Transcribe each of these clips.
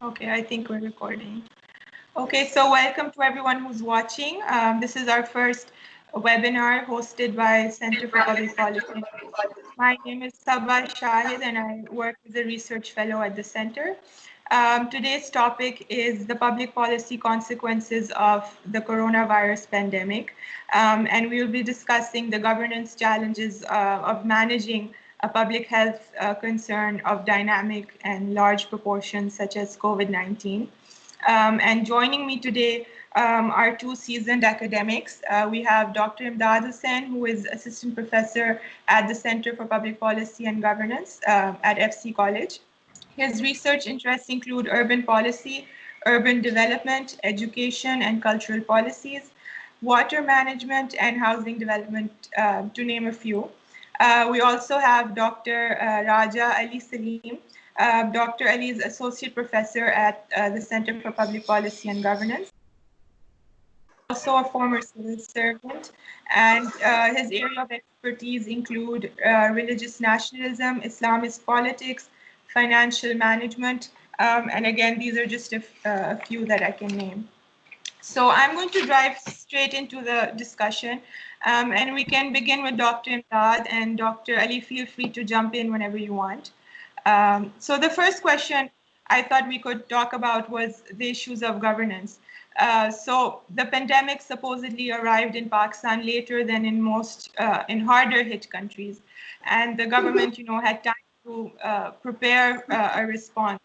Okay, I think we're recording. Okay, so welcome to everyone who's watching. This is our first webinar hosted by Center for Public Policy. My name is Saba Shahid and I work as a research fellow at the center. Today's topic is the public policy consequences of the coronavirus pandemic. And we will be discussing the governance challenges of managing a public health concern of dynamic and large proportions such as COVID-19. And joining me today are two seasoned academics. We have Dr. Imdad Hussain, who is assistant professor at the Center for Public Policy and Governance at FC College. His research interests include urban policy, urban development, education and cultural policies, water management, and housing development, to name a few. We also have Dr. Raja Ali Saleem. Dr. Ali is associate professor at the Center for Public Policy and Governance. Also a former civil servant, and his area of expertise include religious nationalism, Islamist politics, financial management, and again, these are just a few that I can name. So I'm going to dive straight into the discussion, and we can begin with Dr. Imdad, and Dr. Ali, feel free to jump in whenever you want. So the first question I thought we could talk about was the issues of governance. So the pandemic supposedly arrived in Pakistan later than in most in harder hit countries, and the government, had time to prepare a response.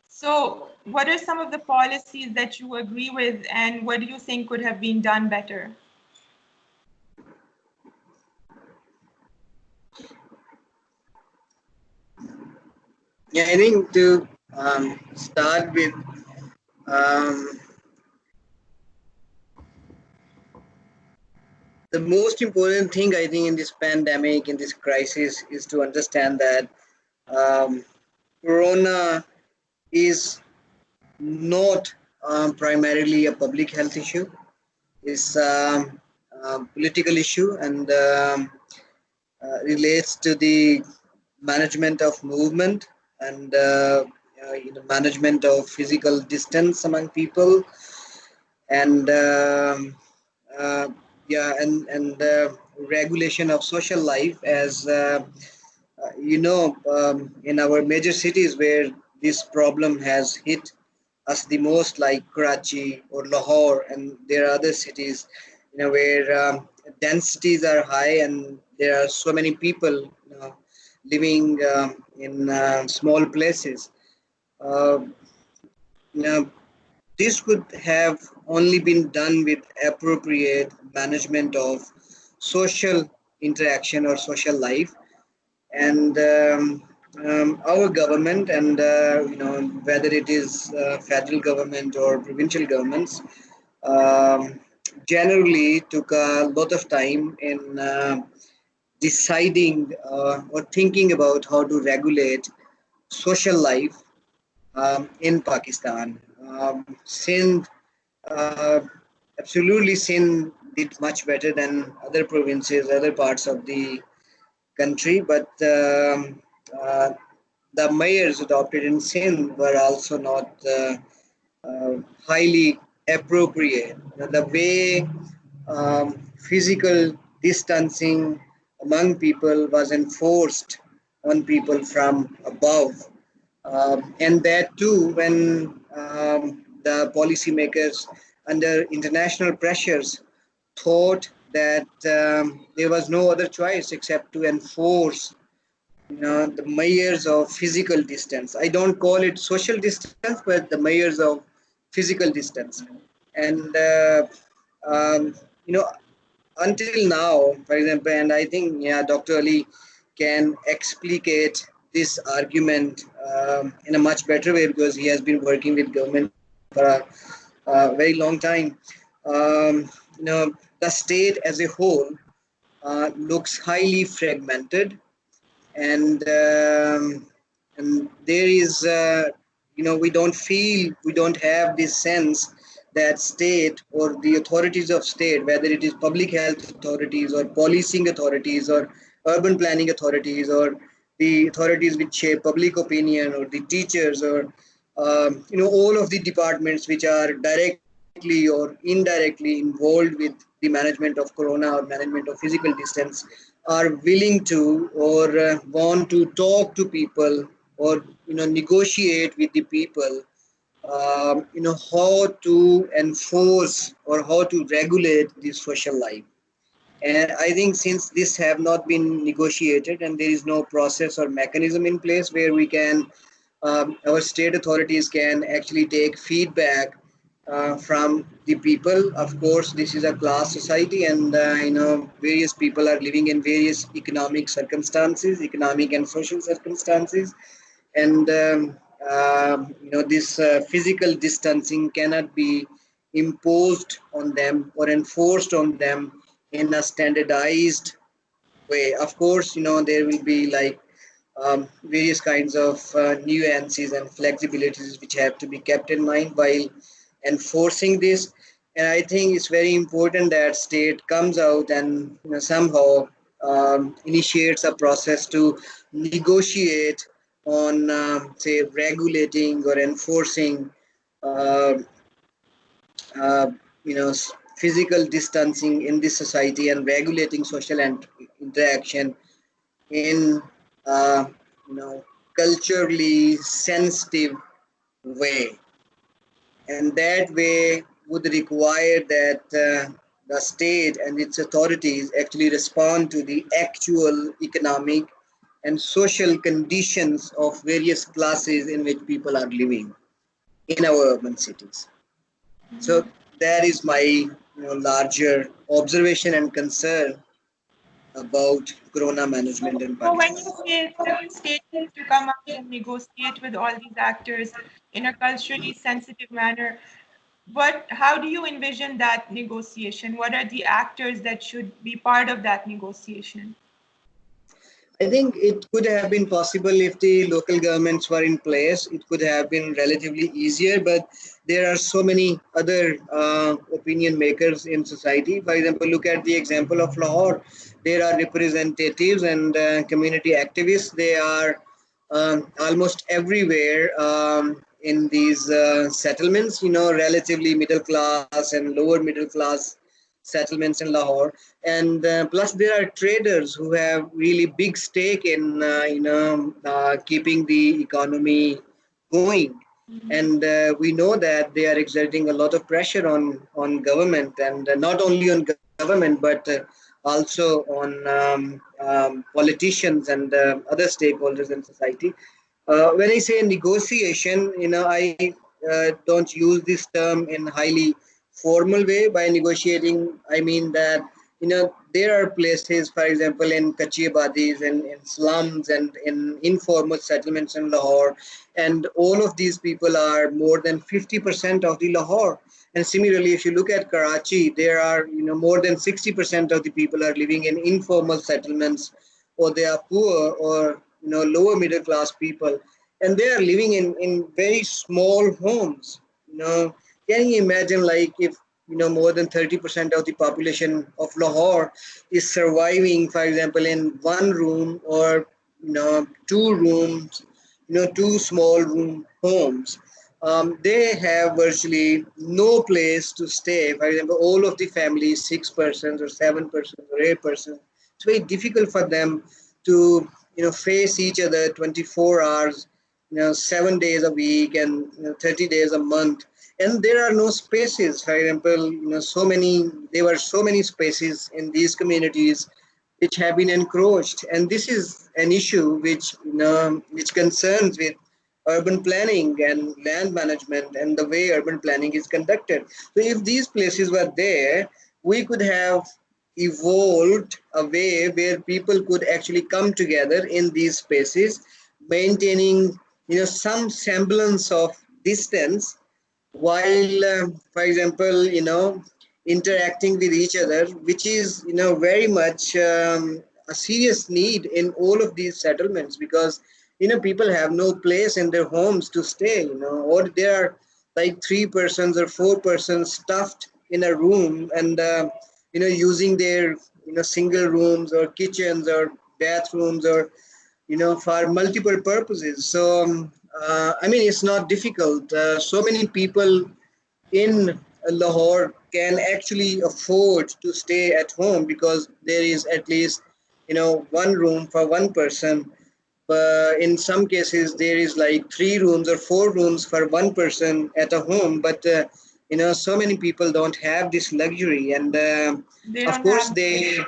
So what are some of the policies that you agree with, and what do you think could have been done better? Yeah, I think to start with, the most important thing I think in this pandemic, in this crisis, is to understand that Corona is not primarily a public health issue. It's a political issue and relates to the management of movement and management of physical distance among people and regulation of social life as in our major cities where this problem has hit us the most, like Karachi or Lahore, and there are other cities, where densities are high and there are so many people, living in small places. Uh, this could have only been done with appropriate management of social interaction or social life, and our government and whether it is federal government or provincial governments um, generally took a lot of time in deciding or thinking about how to regulate social life in Pakistan. Sindh, uh, absolutely, Sindh did much better than other provinces, other parts of the country, but the mayors adopted in Sindh were also not highly appropriate. The way physical distancing among people was enforced on people from above, and that too when the policymakers, under international pressures, thought that there was no other choice except to enforce the measures of physical distance. I don't call it social distance, but the measures of physical distance. And you know, until now, for example, and I think Dr. Ali can explicate this argument in a much better way because he has been working with government for a very long time. The state as a whole looks highly fragmented, and there is we don't have this sense that state or the authorities of state, whether it is public health authorities or policing authorities or urban planning authorities or the authorities which shape public opinion, or the teachers, or all of the departments which are directly or indirectly involved with the management of corona or management of physical distance, are willing to, or want to talk to people, or negotiate with the people, how to enforce or how to regulate this social life. And I think since this have not been negotiated, and there is no process or mechanism in place where we can, our state authorities can actually take feedback from the people. Of course, this is a class society, and various people are living in various economic circumstances, economic and social circumstances, and this physical distancing cannot be imposed on them or enforced on them in a standardized way. Of course, there will be like various kinds of nuances and flexibilities which have to be kept in mind while enforcing this. And I think it's very important that state comes out and somehow initiates a process to negotiate on, say, regulating or enforcing, uh, uh, physical distancing in this society, and regulating social interaction in uh, you know culturally sensitive way. And that way would require that the state and its authorities actually respond to the actual economic and social conditions of various classes in which people are living in our urban cities. So that is my larger observation and concern about corona management in So when you Pakistan. say the state needs to come out and negotiate with all these actors in a culturally sensitive manner, how do you envision that negotiation? What are the actors that should be part of that negotiation? I think it could have been possible if the local governments were in place. It could have been relatively easier, but there are so many other opinion makers in society. For example, look at the example of Lahore. There are representatives and community activists. They are almost everywhere in these settlements, relatively middle class and lower middle class settlements in Lahore. And plus, there are traders who have really big stake in keeping the economy going. And we know that they are exerting a lot of pressure on government, and not only on government, but also on politicians and other stakeholders in society. When I say negotiation, I don't use this term in highly formal way. By negotiating, I mean that there are places, for example, in Kachibadis and in slums and in informal settlements in Lahore, and all of these people are more than 50% of the Lahore. And similarly, if you look at Karachi, there are more than 60% of the people are living in informal settlements, or they are poor, or lower middle class people, and they are living in very small homes. Can you imagine, like, if more than 30% of the population of Lahore is surviving, for example, in one room, or two rooms, two small room homes. They have virtually no place to stay. For example, all of the families, 6 persons or 7 persons or 8 persons, it's very difficult for them to face each other 24 hours, 7 days a week, and 30 days a month. And there are no spaces. For example, there were so many spaces in these communities which have been encroached, and this is an issue which concerns with urban planning and land management and the way urban planning is conducted. So if these places were there, we could have evolved a way where people could actually come together in these spaces, maintaining some semblance of distance, while for example interacting with each other, which is very much a serious need in all of these settlements, because people have no place in their homes to stay, or they are like 3 persons or 4 persons stuffed in a room, and using their single rooms or kitchens or bathrooms, or for multiple purposes. So, I mean, it's not difficult. So many people in Lahore can actually afford to stay at home because there is at least, one room for one person. But in some cases, there is like 3 rooms or 4 rooms for one person at a home. But, so many people don't have this luxury. And They of don't course, have.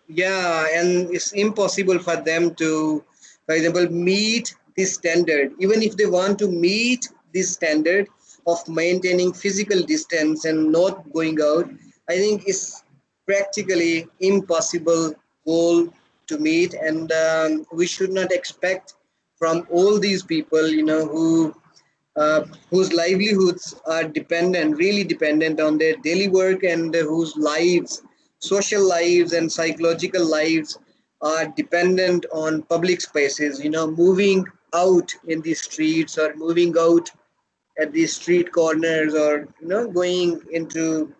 yeah, and it's impossible for them to, for example, meet this standard. Even if they want to meet this standard of maintaining physical distance and not going out, I think it's practically impossible goal to meet. And we should not expect from all these people, whose livelihoods are dependent, really dependent on their daily work, and whose lives, social lives and psychological lives are dependent on public spaces, moving out in the streets or moving out at the street corners, or going into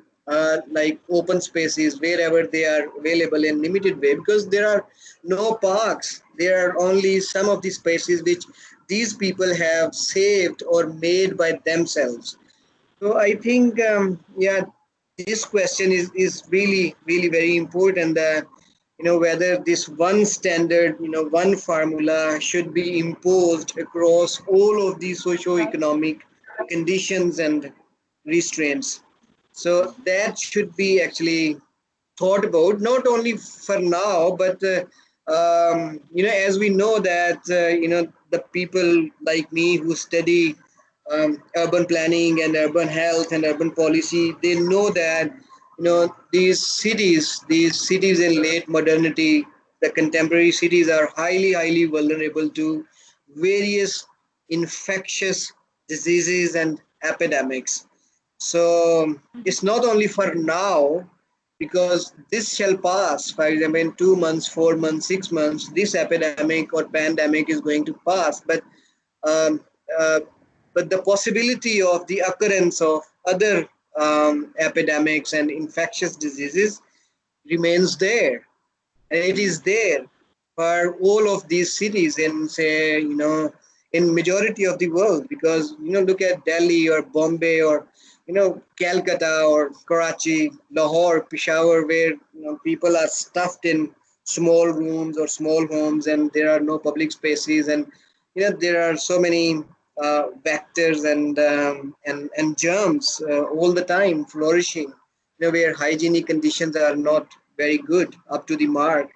like open spaces wherever they are available in limited way, because there are no parks. There are only some of the spaces which these people have saved or made by themselves. So I think, yeah, this question is really, really very important. Whether this one standard, one formula should be imposed across all of these socio-economic conditions and restraints. So that should be actually thought about, not only for now, but as we know that the people like me who study urban planning and urban health and urban policy, they know that these cities in late modernity, the contemporary cities, are highly, highly vulnerable to various infectious diseases and epidemics. So it's not only for now, because this shall pass. For example, in 2 months, 4 months, 6 months, this epidemic or pandemic is going to pass. Um, uh, but the possibility of the occurrence of other epidemics and infectious diseases remains there, and it is there for all of these cities in, say, in majority of the world. Because look at Delhi or Bombay or Calcutta or Karachi, Lahore, Peshawar, where people are stuffed in small rooms or small homes, and there are no public spaces, and there are so many vectors and germs all the time flourishing, where hygienic conditions are not very good up to the mark.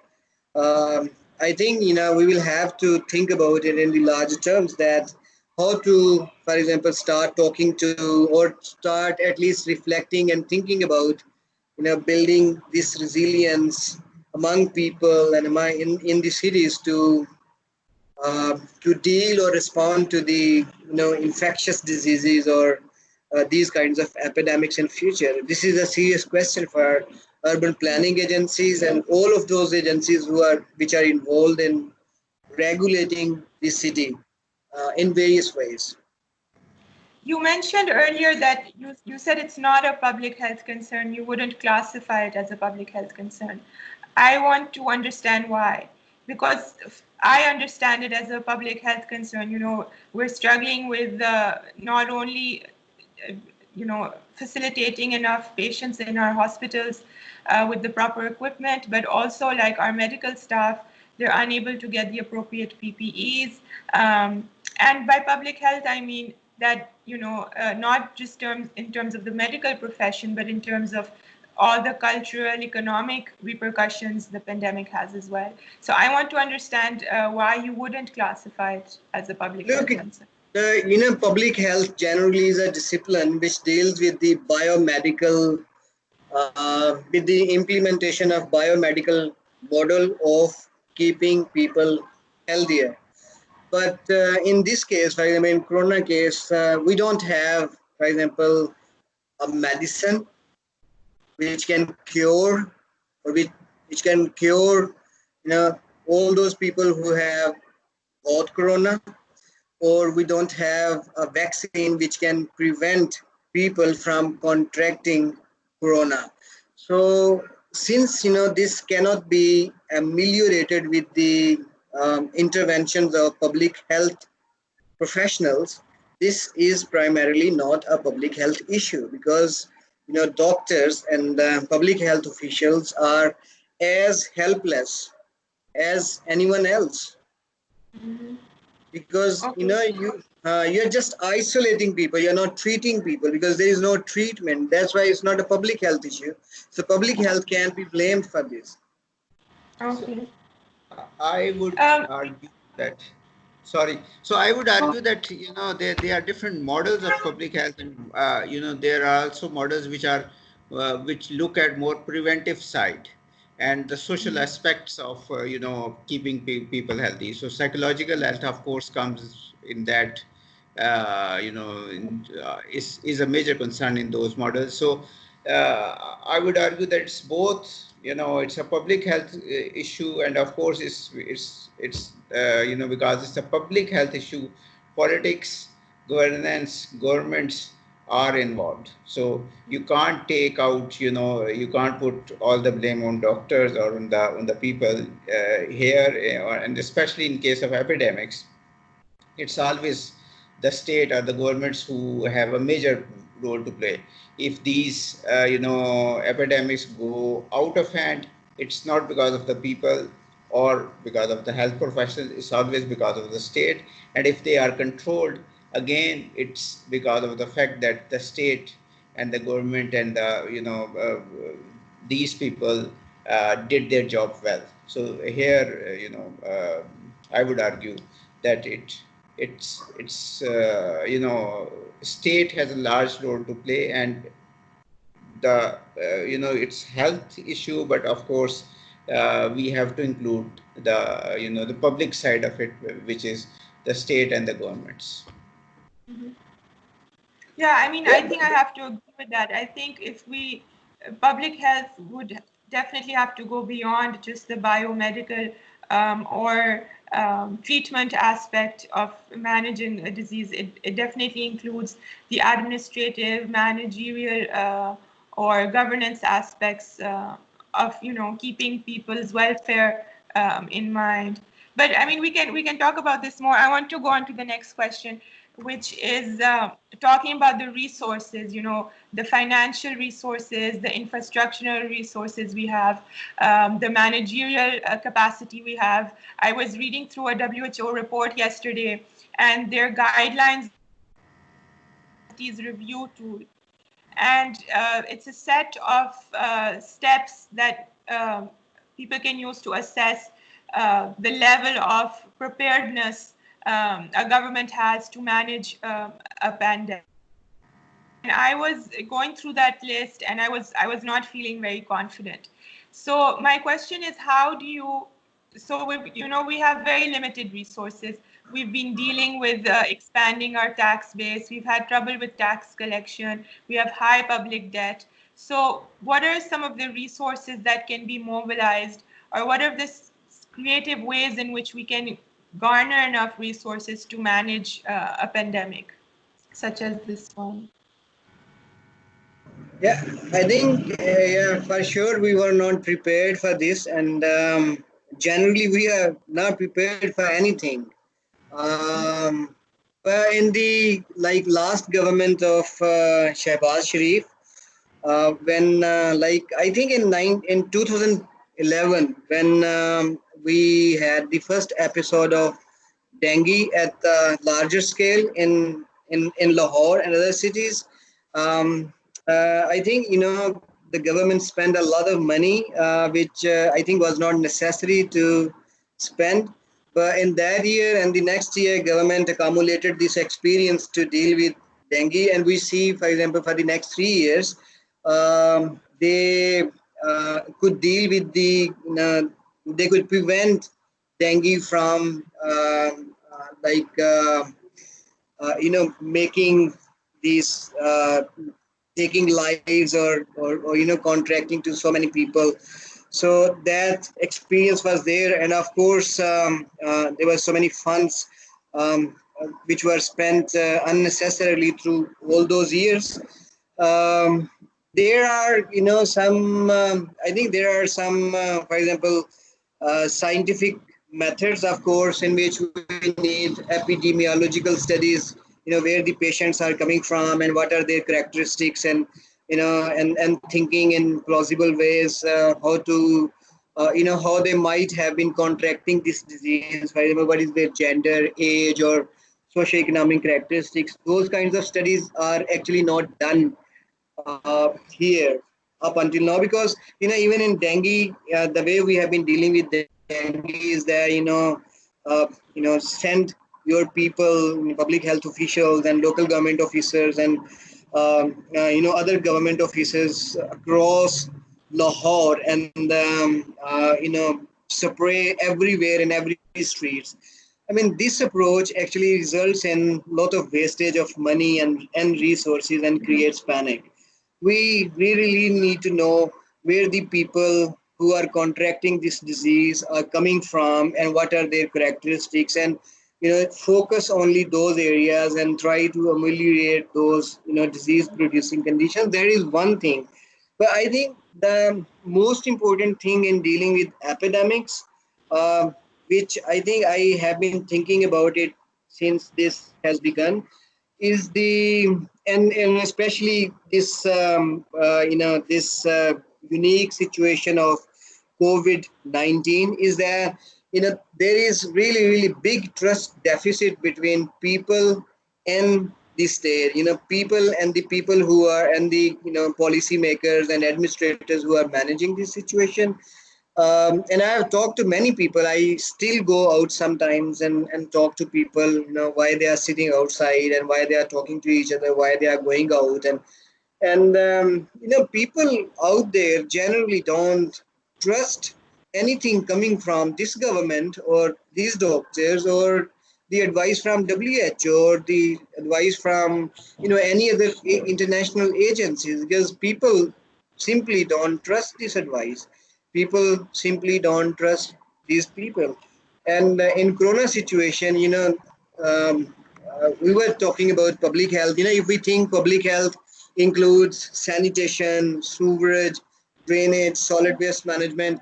um, I think we will have to think about it in the larger terms, that how to, for example, start talking to, or start at least reflecting and thinking about building this resilience among people and in the cities to deal or respond to the infectious diseases or these kinds of epidemics in future. This is a serious question for urban planning agencies and all of those agencies which are involved in regulating the city in various ways. You mentioned earlier that you said it's not a public health concern. You wouldn't classify it as a public health concern. I want to understand why. Because I understand it as a public health concern. We're struggling with not only facilitating enough patients in our hospitals with the proper equipment, but also like our medical staff, they're unable to get the appropriate PPEs. And by public health, I mean that, not just in terms of the medical profession, but in terms of all the cultural, economic repercussions the pandemic has as well. So I want to understand why you wouldn't classify it as a public Look, health concern. public health generally is a discipline which deals with the biomedical, with the implementation of biomedical model of keeping people healthier. But in this case, for example, in Corona case, we don't have, for example, a medicine which can cure, or which can cure, all those people who have got Corona, or we don't have a vaccine which can prevent people from contracting Corona. So since this cannot be ameliorated with the interventions of public health professionals, this is primarily not a public health issue, because doctors and public health officials are as helpless as anyone else, Mhm. because Okay. you're just isolating people, you're not treating people, because there is no treatment. That's why it's not a public health issue. So public health can't be blamed for this. So Okay. I would Um, argue that, sorry. So I would go- argue that, there are different models of public health, and there are also models which look at more preventive side and the social aspects of keeping people healthy. So psychological health, of course, comes in that, is a major concern in those models. So I would argue that it's both. It's a public health issue, and of course, it's because it's a public health issue, politics, governance, governments are involved. So you can't take out, you can't put all the blame on doctors or on the people here, and especially in case of epidemics, it's always the state or the governments who have a major role to play. If these epidemics go out of hand, it's not because of the people or because of the health professionals, it's always because of the state. And if they are controlled, again, it's because of the fact that the state and the government and these people did their job well. So here, I would argue that state has a large role to play, and it's health issue, but of course we have to include the public side of it, which is the state and the governments. Mhm. Yeah, I mean, I think I have to agree with that. I think if we, public health would definitely have to go beyond just the biomedical or treatment aspect of managing a disease. It definitely includes the administrative, managerial, or governance aspects of, keeping people's welfare in mind. But I mean, we can talk about this more. I want to go on to the next question, which is talking about the resources, the financial resources, the infrastructural resources we have, the managerial capacity we have. I was reading through a WHO report yesterday, and their guidelines review tool, and it's a set of steps that people can use to assess the level of preparedness a government has to manage a pandemic. And I was going through that list, and I was not feeling very confident. So my question is, how do you? So we have very limited resources. We've been dealing with expanding our tax base. We've had trouble with tax collection. We have high public debt. So what are some of the resources that can be mobilized, or what are the creative ways in which we can garner enough resources to manage a pandemic, such as this one? Yeah, I think yeah, for sure we were not prepared for this, and generally we are not prepared for anything. Um, but in the last government of Shehbaz Sharif, when I think in 2011, when we had the first episode of dengue at the larger scale in Lahore and other cities. Um, I think the government spent a lot of money, which I think was not necessary to spend. But in that year and the next year, government accumulated this experience to deal with dengue, and we see, for example, for the next 3 years, they could deal with they could prevent dengue from making these taking lives or contracting to so many people. So that experience was there, and of course there were so many funds which were spent unnecessarily through all those years. um, there are some I think there are some for example scientific methods, of course, in which we need epidemiological studies, where the patients are coming from and what are their characteristics, and and thinking in plausible ways, how to how they might have been contracting this disease. For example, what is their gender, age, or socio-economic characteristics. Those kinds of studies are actually not done here up until now, because even in dengue, the way we have been dealing with dengue is that send your people, public health officials and local government officers, and other government officers across Lahore, and spray everywhere in every streets. I mean, this approach actually results in a lot of wastage of money and resources and creates panic. We really need to know where the people who are contracting this disease are coming from and what are their characteristics, and focus only those areas and try to ameliorate those disease producing conditions. There is one thing, but I think the most important thing in dealing with epidemics, uh, which I think I have been thinking about it since this has begun, is the and especially this this unique situation of COVID-19, is that there is really big trust deficit between people and the state. People and the people who are, and the policymakers and administrators who are managing this situation. And I have talked to many people. I still go out sometimes and talk to people, why they are sitting outside and why they are talking to each other, why they are going out. And people out there generally don't trust anything coming from this government or these doctors, or the advice from WHO, or the advice from any other international agencies, because people simply don't trust this advice. People simply don't trust these people. And in Corona situation, we were talking about public health. If we think public health includes sanitation, sewerage, drainage, solid waste management.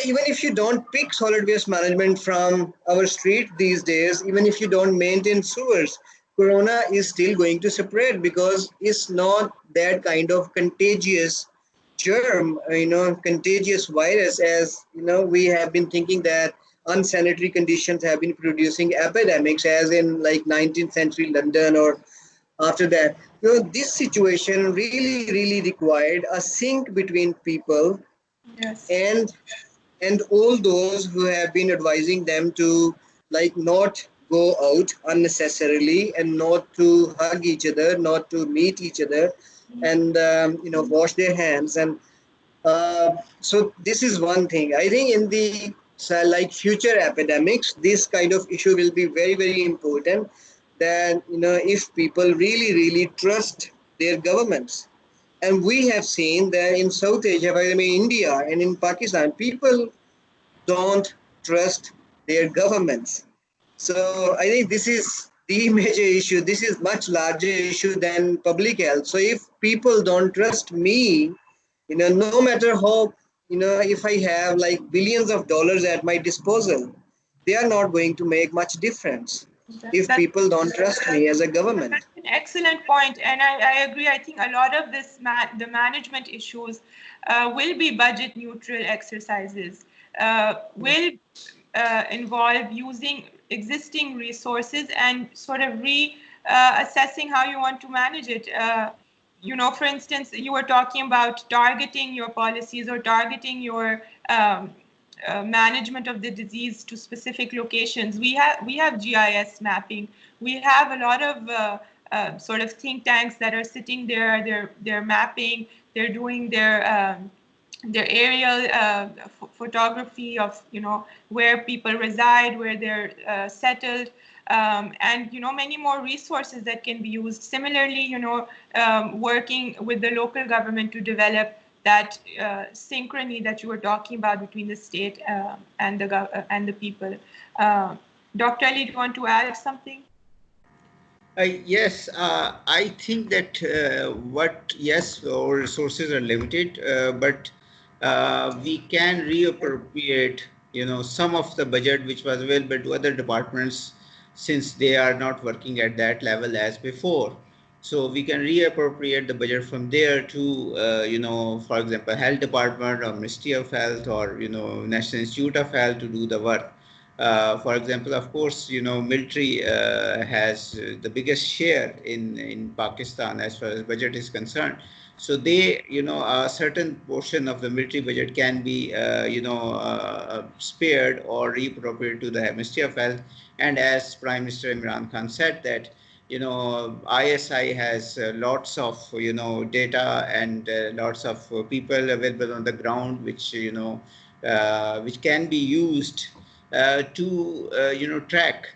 Even if you don't pick solid waste management from our street these days, even if you don't maintain sewers, corona is still going to spread, because it's not that kind of contagious germ, contagious virus, as we have been thinking that unsanitary conditions have been producing epidemics, as in like 19th century London or after that. This situation really required a sync between people Yes. and all those who have been advising them to like not go out unnecessarily, and not to hug each other, not to meet each other, and wash their hands. And so this is one thing. I think in the like future epidemics, this kind of issue will be very important. That if people really trust their governments, and we have seen that in South Asia, I mean India and in Pakistan, people don't trust their governments. So I think this is the major issue. This is much larger issue than public health. So if people don't trust me, no matter how, if I have like billions of dollars at my disposal, they are not going to make much difference if That, people don't trust me as a government. that's an excellent point, and I agree. I think a lot of this the management issues will be budget neutral exercises. Will involve using existing resources and sort of assessing how you want to manage it. For instance, you were talking about targeting your policies or targeting your management of the disease to specific locations. We have GIS mapping. We have a lot of sort of think tanks that are sitting there. They're mapping. They're doing their aerial photography of where people reside, where they're settled, and many more resources that can be used. Similarly, working with the local government to develop that synchrony that you were talking about between the state and the people. Dr. Ali, do you want to add something? Yes, I think that yes, our resources are limited, but we can reappropriate, some of the budget which was available to other departments, since they are not working at that level as before. So we can reappropriate the budget from there to, for example, health department or Ministry of Health or, National Institute of Health to do the work. For example, of course, military has the biggest share in Pakistan as far as budget is concerned. So they, a certain portion of the military budget can be, spared or reappropriated to the Ministry of Health. And as Prime Minister Imran Khan said that, ISI has lots of, data and lots of people available on the ground, which can be used to, track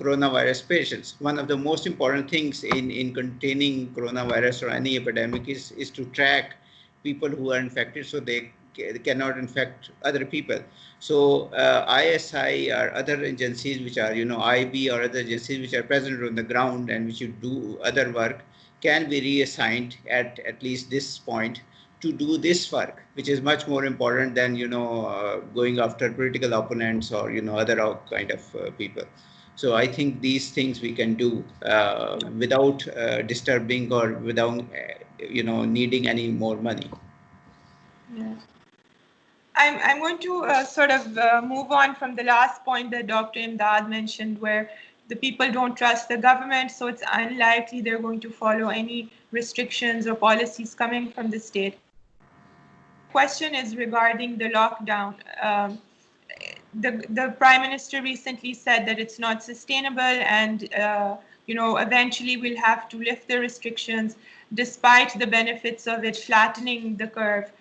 coronavirus patients. One of the most important things in containing coronavirus or any epidemic is to track people who are infected so they cannot infect other people. So ISI or other agencies which are, IB or other agencies which are present on the ground and which do other work can be reassigned at least this point to do this work, which is much more important than going after political opponents or other kind of people. So I think these things we can do without disturbing or without needing any more money. Yeah. I'm going to sort of move on from the last point that Dr. Imdad mentioned, where the people don't trust the government, so it's unlikely they're going to follow any restrictions or policies coming from the state. Question is regarding the lockdown. The Prime Minister recently said that it's not sustainable and eventually we'll have to lift the restrictions despite the benefits of it flattening the curve.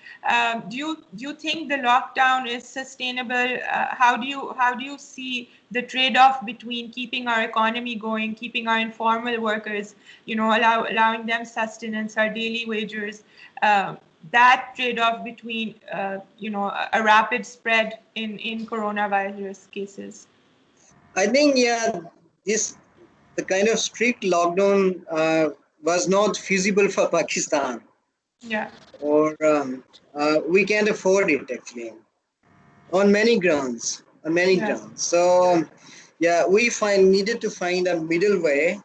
Do you think the lockdown is sustainable? How do you see the trade-off between keeping our economy going, keeping our informal workers, allowing them sustenance, our daily wagers, that trade-off between a rapid spread in coronavirus cases? I think the kind of strict lockdown was not feasible for Pakistan. Yeah. Or we can't afford it actually on many grounds. So we needed to find a middle way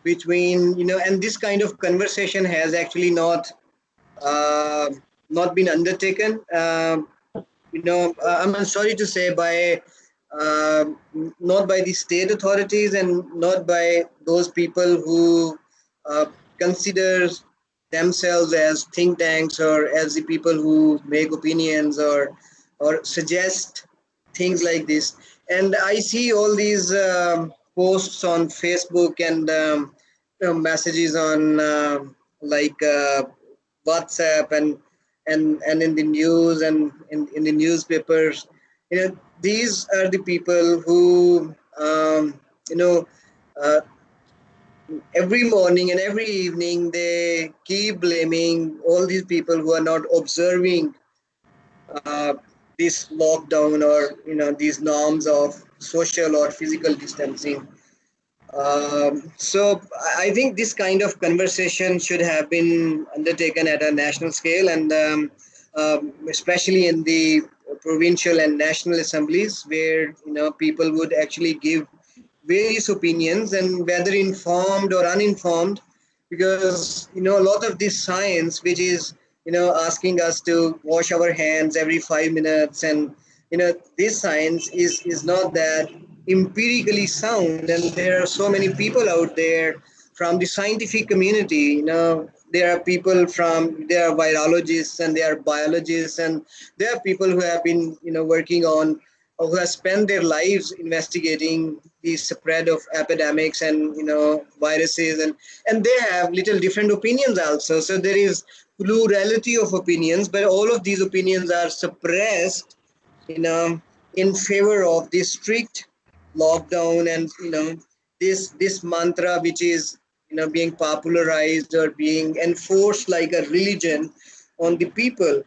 between and this kind of conversation has actually uh, not been undertaken. I'm sorry to say uh, not by the state authorities and not by those people who uh, consider themselves as think tanks or as the people who make opinions or suggest things like this. And I see all these posts on Facebook and messages on like WhatsApp and in the news and in the newspapers. These are the people who you know uh, every morning and every evening they keep blaming all these people who are not observing uh, this lockdown or these norms of social or physical distancing. So I think this kind of conversation should have been undertaken at a national scale and especially in the provincial and national assemblies where people would actually give various opinions and whether informed or uninformed, because a lot of this science which is asking us to wash our hands every 5 minutes, and this science is not that empirically sound, and there are so many people out there from the scientific community. There are people there are virologists and there are biologists, and there are people who have been working on or who have spent their lives investigating the spread of epidemics and viruses, and they have little different opinions also. So there is plurality of opinions, but all of these opinions are suppressed in favor of this strict lockdown and this mantra which is being popularized or being enforced like a religion on the people.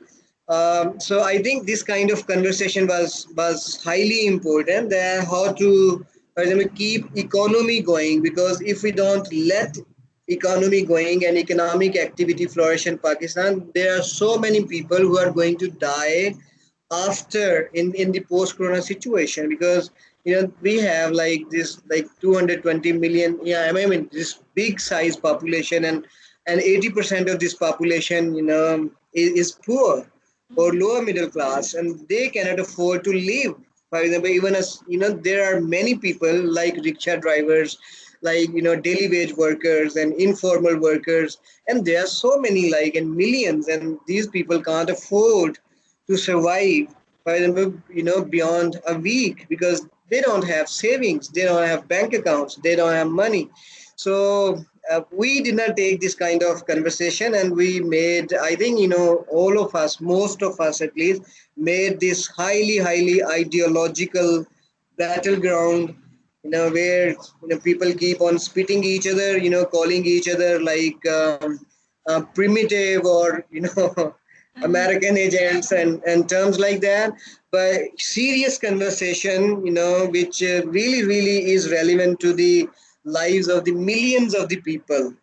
So I think this kind of conversation was highly important. That how to, for example, keep economy going, because if we don't let economy going and economic activity flourish in Pakistan, there are so many people who are going to die after in the post-corona situation, because we have like this like 220 million, yeah, I mean this big size population, and 80% of this population is poor or lower middle class, and they cannot afford to live. For example, even as there are many people like rickshaw drivers, like daily wage workers and informal workers, and there are so many, like, and millions, and these people can't afford to survive, for example, beyond a week, because they don't have savings, they don't have bank accounts, they don't have money. So we did not take this kind of conversation, and we made, I think, all of us, most of us at least, made this highly, highly ideological battleground, where people keep on spitting each other, calling each other like primitive, or Mhm. American agents, and terms like that. But serious conversation, which really, really is relevant to the lives of the millions of the people,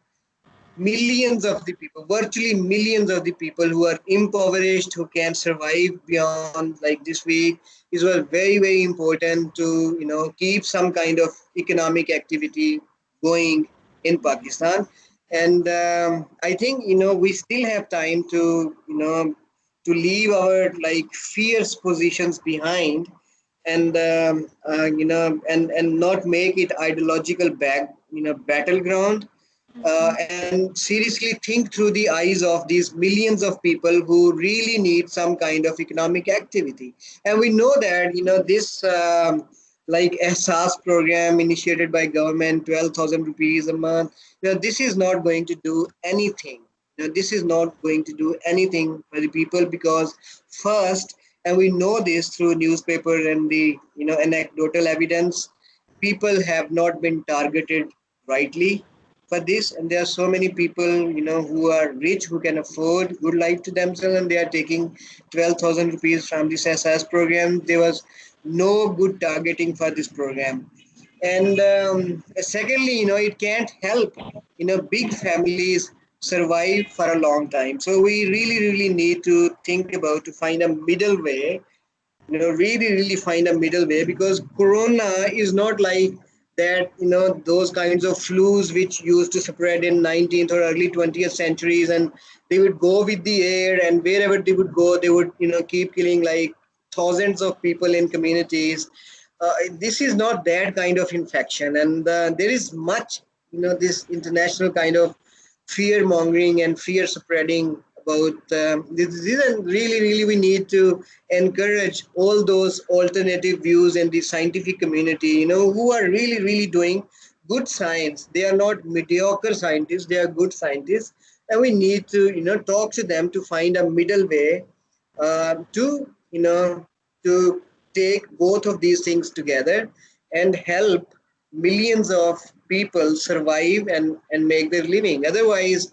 virtually millions of the people who are impoverished, who can survive beyond like this week, is was very, very important to keep some kind of economic activity going in Pakistan. And I think we still have time to leave our like fierce positions behind, and and not make it ideological battleground, and seriously think through the eyes of these millions of people who really need some kind of economic activity. And we know that this like SAS program initiated by government, 12,000 rupees a month, this is not going to do anything. This is not going to do anything for the people, because first, and we know this through newspaper and the anecdotal evidence, people have not been targeted rightly for this, and there are so many people who are rich, who can afford good life to themselves, and they are taking 12,000 rupees from this SS program. There was no good targeting for this program. And secondly, it can't help big families survive for a long time. So we really, really need to think about to find a middle way, really, really find a middle way, because corona is not like that, those kinds of flus which used to spread in 19th or early 20th centuries, and they would go with the air, and wherever they would go, they would keep killing like thousands of people in communities. This is not that kind of infection, and there is much this international kind of fear mongering and fear spreading about this disease. And really, really, we need to encourage all those alternative views in the scientific community, who are really, really doing good science. They are not mediocre scientists, they are good scientists, and we need to talk to them to find a middle way, to to take both of these things together and help millions of people survive and make their living. Otherwise,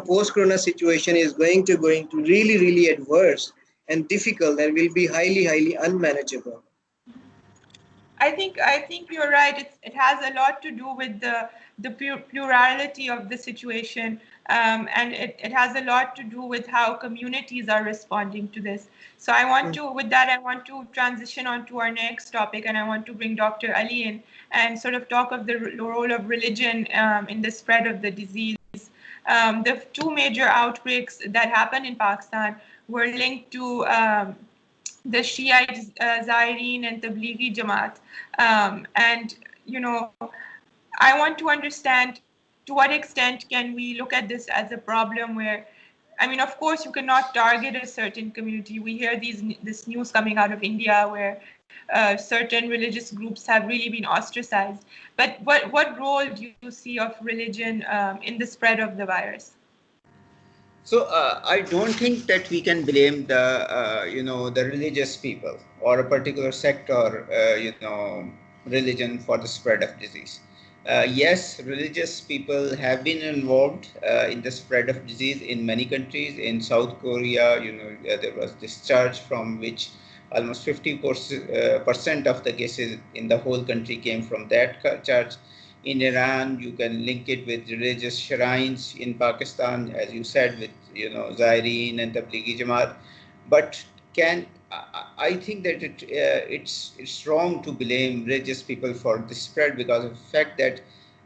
post corona situation is going to really, really adverse and difficult, and will be highly, highly unmanageable. I think you're right. It has a lot to do with the plurality of the situation, and it has a lot to do with how communities are responding to this. So with that, I want to transition on to our next topic, and I want to bring Dr. Ali in and sort of talk of the role of religion in the spread of the disease. The two major outbreaks that happened in Pakistan were linked to the Shiite Zaireen and Tablighi Jamaat. And, I want to understand to what extent can we look at this as a problem where, I mean, of course, you cannot target a certain community. We hear this news coming out of India where certain religious groups have really been ostracized. But what role do you see of religion in the spread of the virus? So I don't think that we can blame the religious people or a particular sector, religion for the spread of disease. Yes, religious people have been involved in the spread of disease in many countries. In South Korea, there was this church from which almost 50% of the cases in the whole country came from that church. In Iran, you can link it with religious shrines. In Pakistan, as you said, with Zaireen and Tablighi Jamaat. But can I think that it's wrong to blame religious people for the spread because of the fact that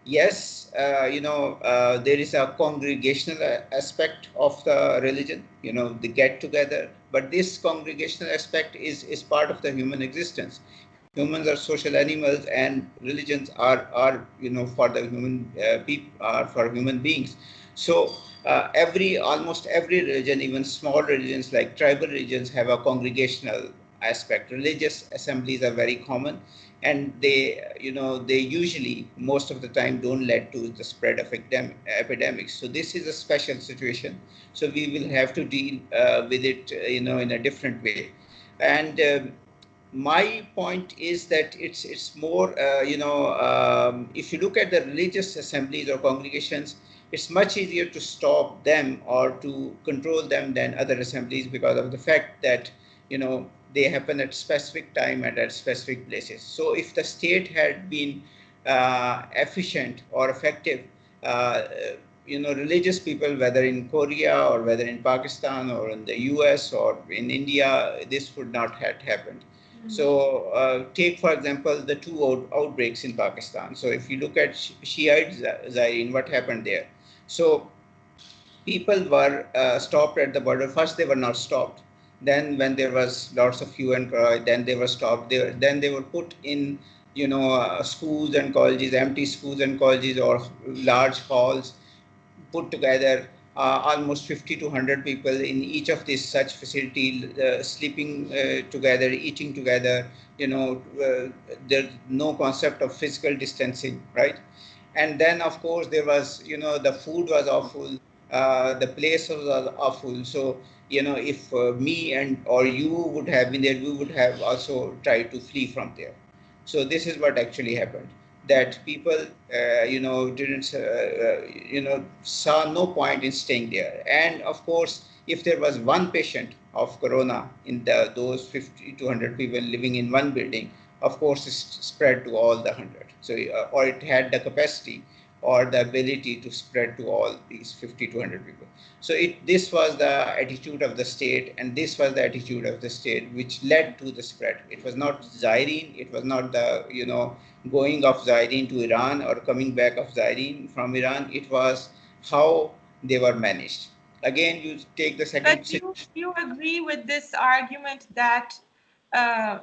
yes, there is a congregational aspect of the religion, the get together, but this congregational aspect is part of the human existence. Humans are social animals, and religions are for the human people, are for human beings. So almost every religion, even small religions like tribal religions, have a congregational aspect. Religious assemblies are very common, and they usually, most of the time, don't lead to the spread of epidemics. So this is a special situation. So we will have to deal with it, in a different way. And my point is that it's more, if you look at the religious assemblies or congregations, it's much easier to stop them or to control them than other assemblies because of the fact that they happen at specific time and at specific places. So if the state had been efficient or effective, uh, religious people, whether in Korea or whether in Pakistan or in the US or in India, this would not have happened. So take, for example, the two outbreaks in Pakistan. So if you look at Shiite Zarin, what happened there? So people were stopped at the border. First, they were not stopped. Then, when there was lots of hue and cry, then they were stopped. Then they were put in, schools and colleges, empty schools and colleges, or large halls, put together almost 50 to 100 people in each of these such facility, sleeping together, eating together. There's no concept of physical distancing, right? And then, of course, there was, the food was awful, the place was awful. So, if me and or you would have been there, we would have also tried to flee from there. So this is what actually happened, that people, didn't, saw no point in staying there. And of course, if there was one patient of corona in those 50 to 100 people living in one building, of course, it's spread to all the 100. So, or it had the capacity or the ability to spread to all these 50 to 100 people. So this was the attitude of the state, and this was the attitude of the state which led to the spread. It was not Zairine, it was not the, going of Zairine to Iran or coming back of Zairine from Iran. It was how they were managed. Again, you take the second. But do you agree with this argument that uh,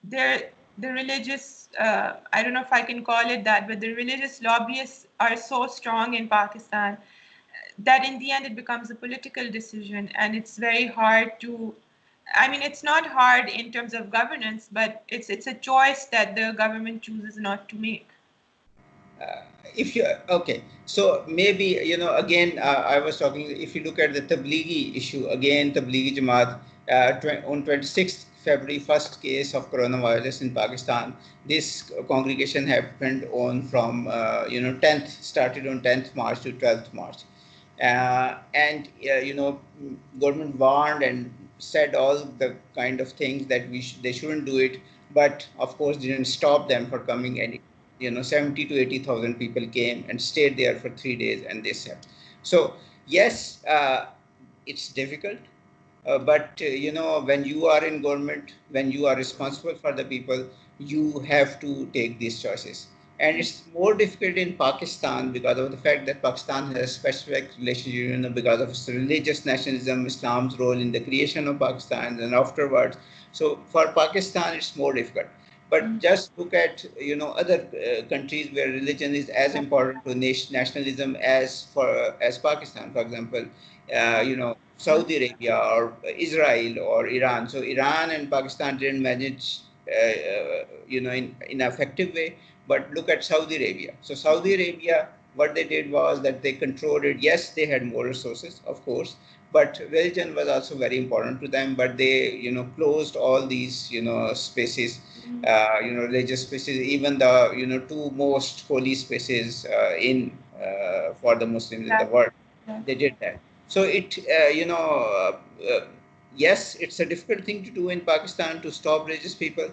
there the religious, I don't know if I can call it that, but the religious lobbyists are so strong in Pakistan that in the end it becomes a political decision, and it's very hard to, I mean, it's not hard in terms of governance, but it's a choice that the government chooses not to make. If you okay, so maybe, again, I was talking, if you look at the Tablighi issue, again, Tablighi Jamaat, on 26th February, first case of coronavirus in Pakistan. This congregation happened on from 10th, started on 10th March to 12th March. And government warned and said all the kind of things that they shouldn't do it, but of course didn't stop them for coming. And 70 to 80,000 people came and stayed there for 3 days, and they said. So yes, it's difficult, but when you are in government, when you are responsible for the people, you have to take these choices. And it's more difficult in Pakistan because of the fact that Pakistan has a specific relationship, because of its religious nationalism, Islam's role in the creation of Pakistan and afterwards. So for Pakistan, it's more difficult. But just look at other countries where religion is as important to nationalism as Pakistan. For example, Saudi Arabia or Israel or Iran. So Iran and Pakistan didn't manage, in an effective way. But look at Saudi Arabia. So Saudi Arabia, what they did was that they controlled it. Yes, they had more resources, of course, but religion was also very important to them. But they, closed all these, spaces, religious spaces, even the, two most holy spaces in for the Muslims in the world. They did that. So yes, it's a difficult thing to do in Pakistan to stop religious people,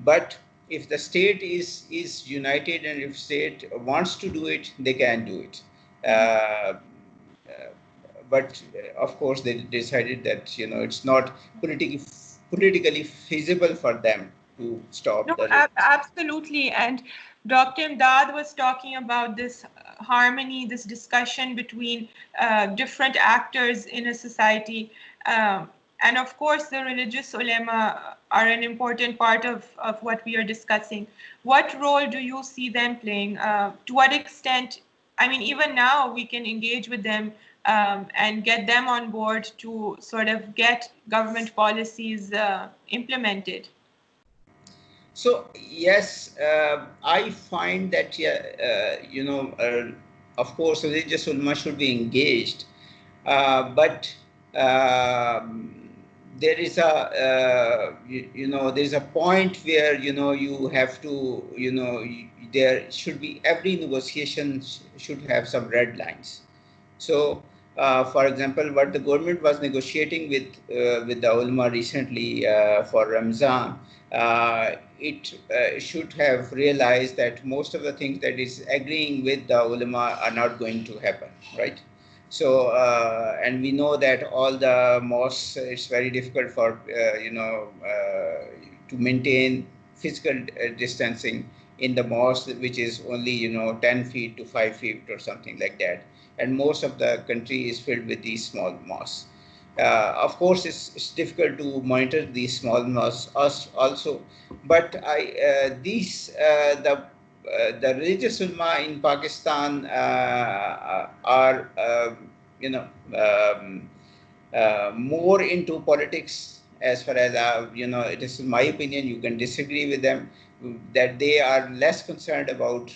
but if the state is united and if state wants to do it, they can do it. Uh, but of course, they decided that it's not politically politically feasible for them to stop No, the religious. absolutely. And Dr. Imdad was talking about this harmony, this discussion between different actors in a society. And of course, the religious ulema are an important part of what we are discussing. What role do you see them playing? To what extent, I mean, even now we can engage with them and get them on board to sort of get government policies implemented. So yes, I find that of course, religious ulama should be engaged, but there is a there is a point where you have to there should be every negotiation should have some red lines. So, for example, what the government was negotiating with the ulama recently for Ramzan, it should have realized that most of the things that is agreeing with the ulama are not going to happen, right? So, and we know that all the mosques, it's very difficult for to maintain physical distancing in the mosque, which is only 10 feet to 5 feet or something like that, and most of the country is filled with these small mosques. Of course, it's difficult to monitor these small mosques also, but these the religious ulama in Pakistan are you know um, more into politics. As far as it is my opinion. You can disagree with them, that they are less concerned about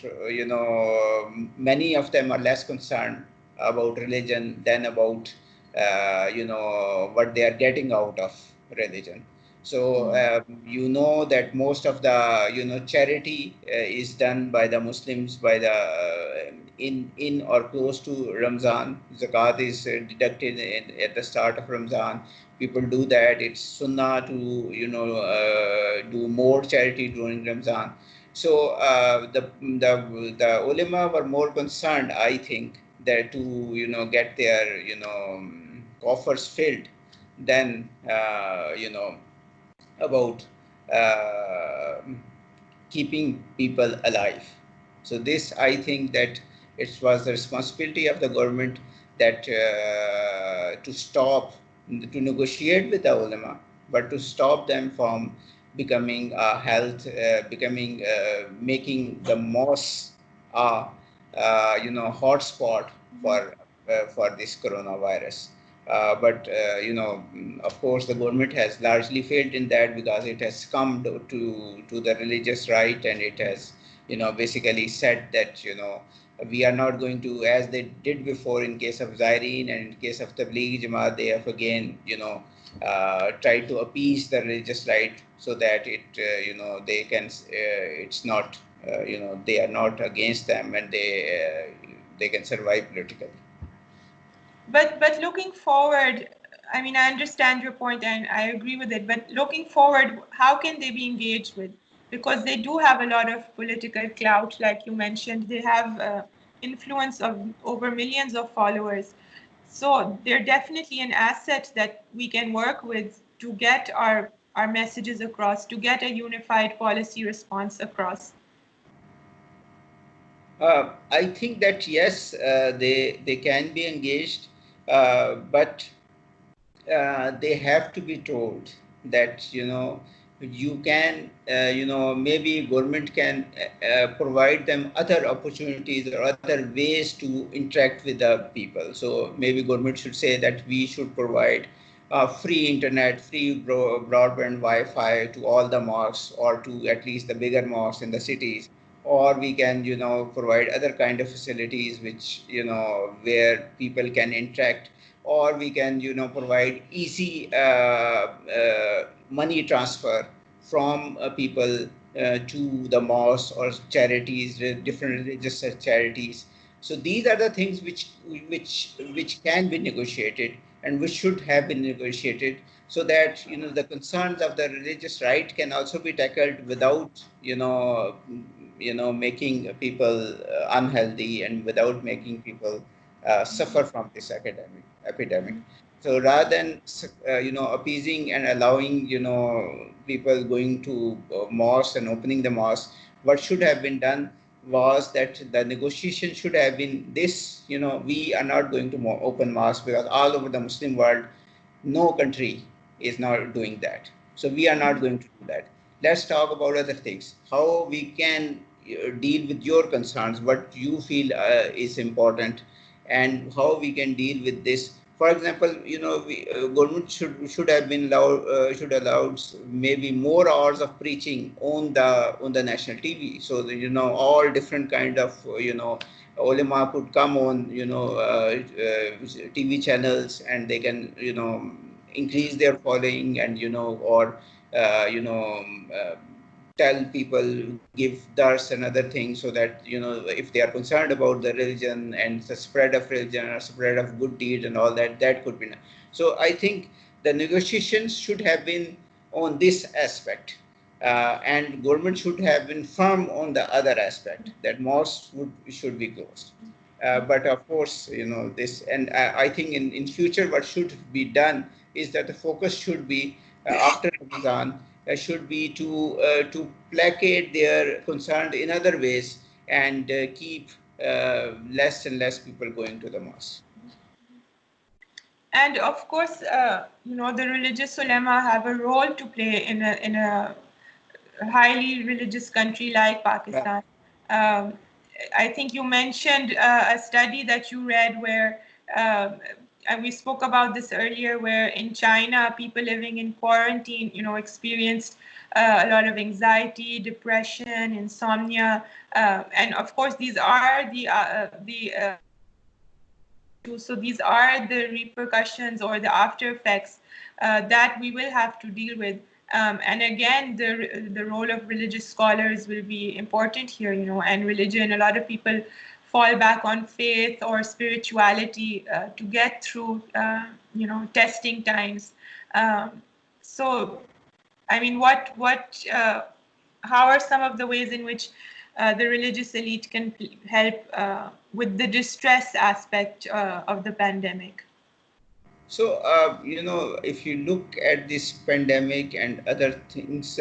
many of them are less concerned about religion than about what they are getting out of religion. So that most of the charity is done by the Muslims by the in or close to Ramzan. Zakat is deducted at the start of Ramzan. People do that. It's sunnah to do more charity during Ramzan. So the ulama were more concerned, I think, that to get their coffers filled than about uh, keeping people alive. So this, I think, that it was the responsibility of the government that to stop, to negotiate with the ulama, but to stop them from becoming making the mosque a hotspot for this coronavirus. But of course, the government has largely failed in that, because it has come to the religious right, and it has basically said that we are not going to, as they did before in case of Zaireen and in case of Tabligh Jamaat, they have again tried to appease the religious right, so that it they can it's not they are not against them, and they can survive politically. But looking forward, I mean, I understand your point and I agree with it. But looking forward, how can they be engaged with? Because they do have a lot of political clout, like you mentioned. They have influence of over millions of followers. So they're definitely an asset that we can work with to get our messages across, to get a unified policy response across. I think that yes, they can be engaged, but they have to be told that you can maybe government can provide them other opportunities or other ways to interact with the people. So maybe government should say that we should provide free internet, free broadband Wi-Fi to all the mosques, or to at least the bigger mosques in the cities. Or we can provide other kind of facilities which where people can interact. Or we can provide easy money transfer from people to the mosques or charities, different religious charities. So these are the things which can be negotiated, and which should have been negotiated, so that the concerns of the religious right can also be tackled without making people unhealthy, and without making people suffer from this epidemic. So rather than appeasing and allowing people going to mosque and opening the mosque, what should have been done was that the negotiation should have been this: we are not going to open mosque because all over the Muslim world, no country is not doing that. So we are not going to do that. Let's talk about other things. How we can deal with your concerns, what you feel is important, and how we can deal with this. For example, government should have been should allowed maybe more hours of preaching on the national TV, so that all different kind of ulema could come on TV channels, and they can increase their following, and or uh, you know uh, tell people, give dars and other things, so that if they are concerned about the religion and the spread of religion or spread of good deeds and all that, that could be. So I think the negotiations should have been on this aspect, and government should have been firm on the other aspect, that mosques should be closed. But of course, this, and I think in future what should be done is that the focus should be after Ramadan, should be to placate their concern in other ways, and keep less and less people going to the mosque. And of course, the religious ulema have a role to play in a highly religious country like Right. Pakistan. Um, I think you mentioned a study that you read where, and we spoke about this earlier, where in China, people living in quarantine, experienced a lot of anxiety, depression, insomnia, and of course, these are so these are the repercussions or the after effects that we will have to deal with. And again, the role of religious scholars will be important here, and religion. A lot of people fall back on faith or spirituality to get through, testing times. So, I mean, how are some of the ways in which the religious elite can help with the distress aspect of the pandemic? So, if you look at this pandemic and other things,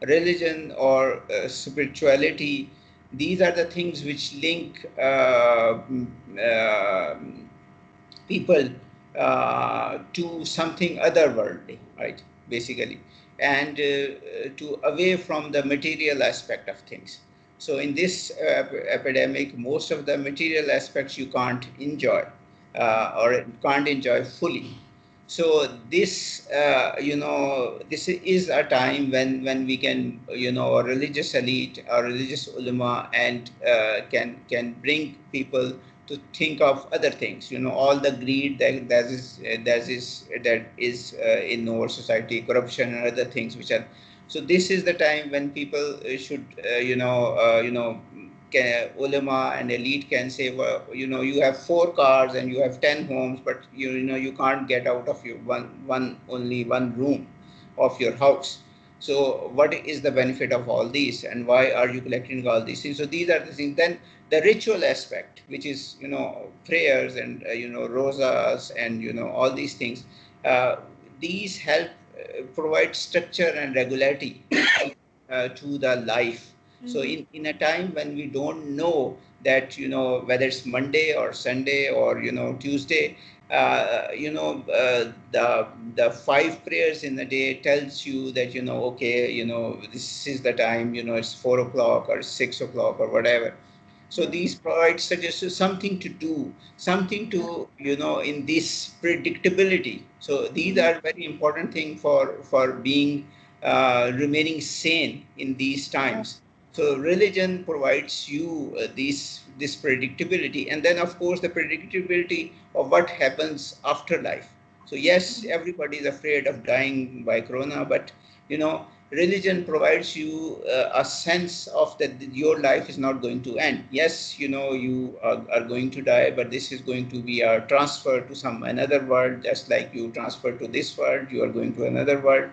religion or spirituality. These are the things which link people to something otherworldly, right? Basically, and to away from the material aspect of things. So in this epidemic, most of the material aspects you can't enjoy, or can't enjoy fully. So this, this is a time when we can, a religious elite, a religious ulama, and can bring people to think of other things. All the greed that is in our society, corruption and other things which are. So this is the time when people should, ulama and elite can say, well, you have 4 cars and you have 10 homes, but you can't get out of your only one room of your house. So what is the benefit of all these, and why are you collecting all these things? So these are the things. Then the ritual aspect, which is prayers and rosas and all these things, these help provide structure and regularity to the life. So in a time when we don't know that whether it's Monday or Sunday or Tuesday, the 5 prayers in the day tells you that okay, this is the time, it's 4 o'clock or 6 o'clock or whatever. So these provide suggest something to do, something to in this predictability. So these are very important thing for being remaining sane in these times. So religion provides you this predictability, and then of course the predictability of what happens after life. So yes, everybody is afraid of dying by corona, but religion provides you a sense of that your life is not going to end. Yes, you are going to die, but this is going to be a transfer to some another world, just like you transfer to this world, you are going to another world.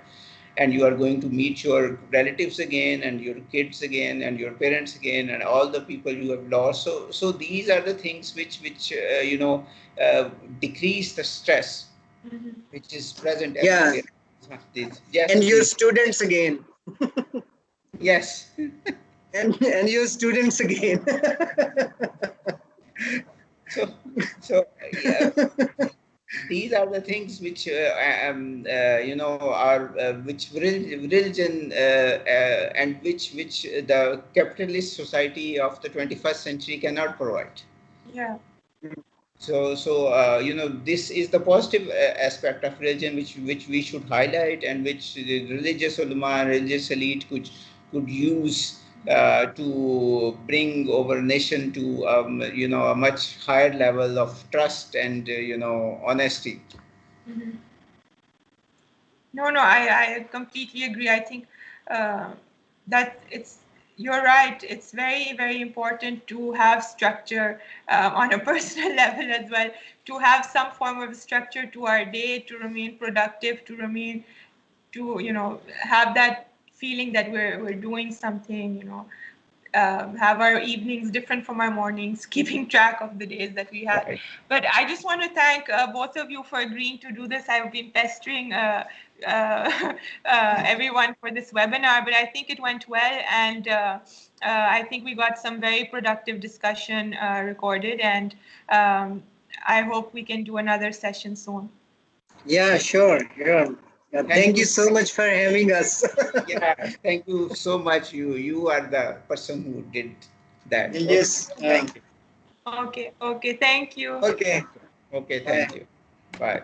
and you are going to meet your relatives again, and your kids again, and your parents again, and all the people you have lost. So these are the things which decrease the stress which is present Yeah, everywhere. Yes, and your please. students again. Yes. And your students again. So yeah, these are the things which are which religion and which the capitalist society of the 21st century cannot provide. Yeah. So this is the positive aspect of religion which we should highlight, and which the religious ulema and religious elite could use to bring our nation to a much higher level of trust and honesty. Mhm. No, no, I completely agree. I think uh, that you're right. It's very, very important to have structure on a personal level as well, to have some form of structure to our day, to remain productive, to remain, to, have that feeling that we're doing something, have our evenings different from our mornings, keeping track of the days that we had. Right. But I just want to thank both of you for agreeing to do this. I've been pestering everyone for this webinar, but I think it went well, and I think we got some very productive discussion recorded, and I hope we can do another session soon. Yeah, sure. Yeah. Thank Thank you you. so much for having us. Yeah, thank you so much. You are the person who did that. Okay. Yes. Thank you. Okay, okay, thank you. Okay. Okay, Bye. thank you. Bye.